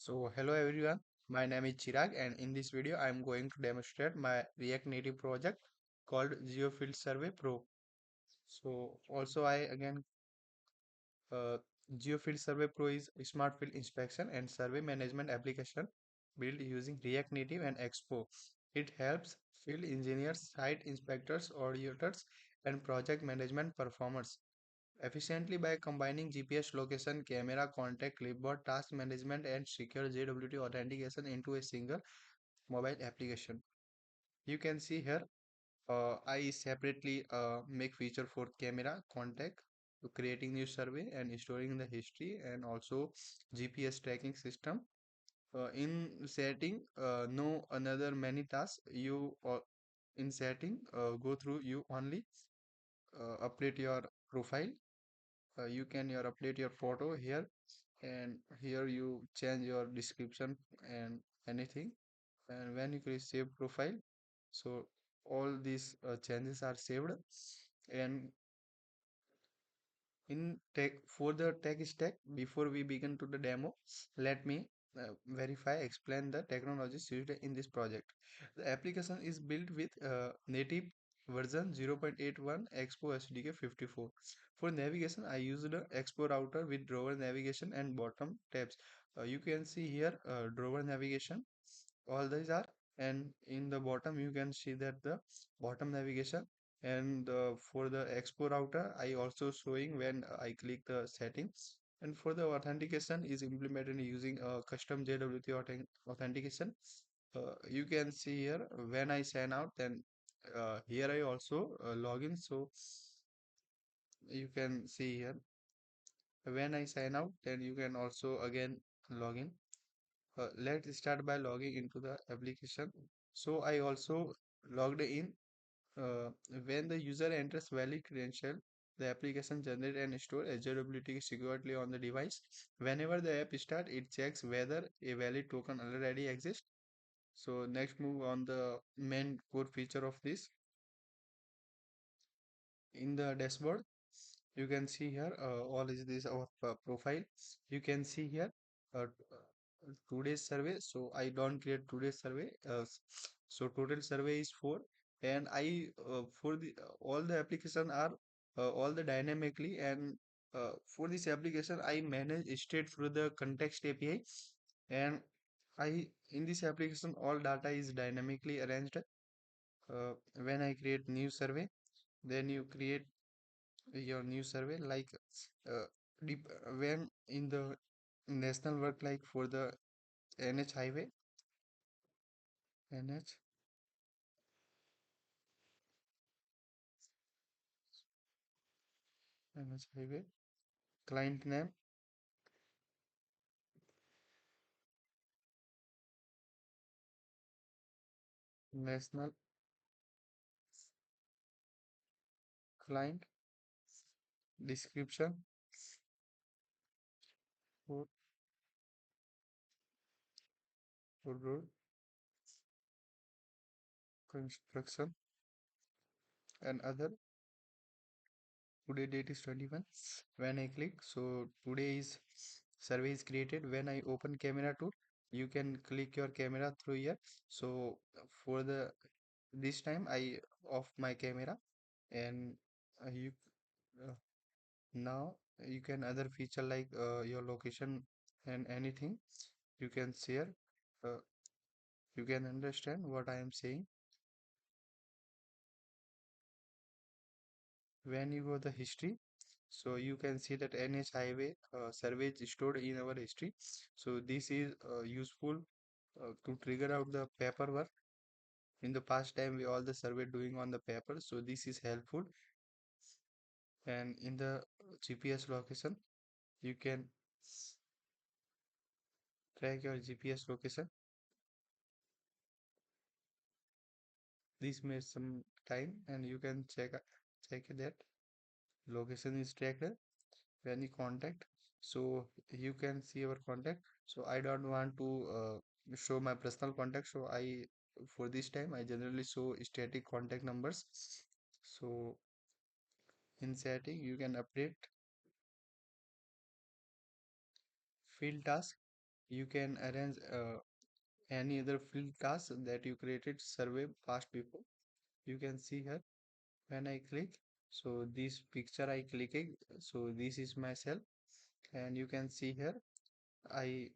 So hello everyone, my name is Chirag and in this video I am going to demonstrate my React Native project called GeoField Survey Pro. So also I again uh, GeoField Survey Pro is a smart field inspection and survey management application built using React Native and Expo. It helps field engineers, site inspectors, auditors and project management performers efficiently by combining GPS location, camera, contact, clipboard, task management, and secure JWT authentication into a single mobile application. You can see here, I separately make feature for camera, contact, to creating new survey and storing the history, and also GPS tracking system. In setting, no another many tasks. In setting, go through you only update your profile. You can your update your photo here, and here you change your description and anything. And when you create save profile, so all these changes are saved. And in tech for the tech stack, before we begin to the demo, let me verify explain the technologies used in this project. The application is built with native version 0.81 Expo SDK 54. For navigation I used the Expo router with drawer navigation and bottom tabs. You can see here drawer navigation, all these are, and in the bottom you can see that the bottom navigation. And for the Expo router I also showing when I click the settings. And for the authentication is implemented using a custom JWT authentication. You can see here when I sign out, then here I also log in. So you can see here when I sign out, then you can also again log in. Let's start by logging into the application. So I also logged in. When the user enters valid credential, the application generates and stores JWT securely on the device. Whenever the app starts, it checks whether a valid token already exists. So next move on the main core feature of this. In the dashboard, you can see here all is this our profile. You can see here today's survey. So I don't create today's survey. So total survey is 4. And I for the all the application are all the dynamically. And for this application I manage straight through the context API. And I in this application all data is dynamically arranged. When I create new survey, then you create your new survey like uh, when in the national work, like for the NH highway, NH NH highway, client name, national client, description for road construction, and other. Today date is 21. When I click, so today is survey is created. When I open camera tool, you can click your camera through here. So for the this time I off my camera. And you uh, now you can other feature like your location and anything you can share. uh, you can understand what I am saying. When you go the history, so you can see that NH highway survey is stored in our history. So this is useful to trigger out the paperwork. In the past time we all the survey doing on the paper, so this is helpful. And in the GPS location, you can track your GPS location. This may some time, and you can check that location is tracked when you contact. So you can see our contact. So I don't want to show my personal contact, so I for this time I generally show static contact numbers. So in setting you can update field task. You can arrange any other field task that you created survey past before. You can see here when I click. So this picture I clicking. So this is myself, and you can see here I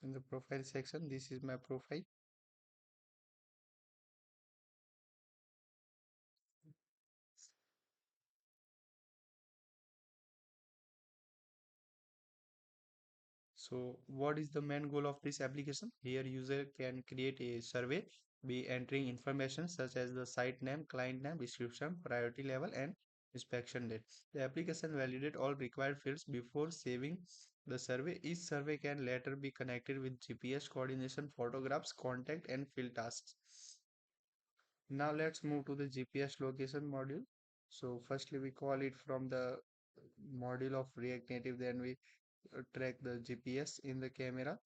in the profile section. This is my profile. So what is the main goal of this application? Here user can create a survey by entering information such as the site name, client name, description, priority level, and inspection date. The application validate all required fields before saving the survey. Each survey can later be connected with GPS coordination, photographs, contact, and field tasks. Now let's move to the GPS location module. So firstly we call it from the module of React Native, then we track the GPS in the camera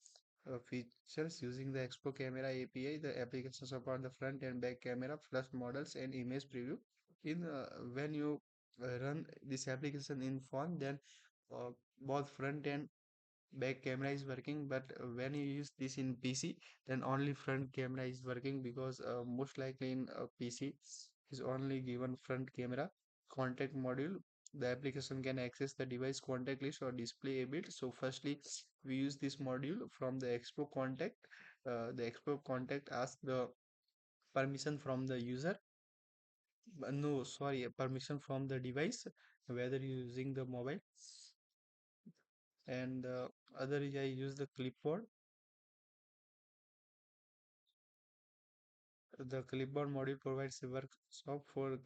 features using the Expo camera API. The application support the front and back camera plus models and image preview. In when you run this application in phone, then uh, both front and back camera is working, but when you use this in PC, then only front camera is working because most likely in PC is only given front camera. Contact module, the application can access the device contact list or display a bit. So firstly we use this module from the Expo contact. The Expo contact asks the permission from the user, no sorry, permission from the device, whether you're using the mobile, and other is I use the clipboard. The clipboard module provides a workshop for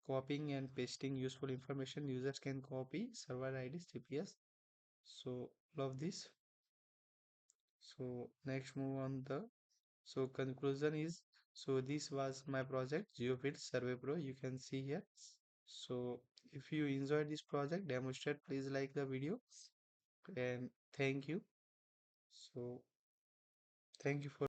copying and pasting useful information. Users can copy server IDs, GPS. So love this. So next move on the so conclusion is, so this was my project GeoField Survey Pro. You can see here. So if you enjoyed this project, demonstrate, please like the video, and thank you. So thank you for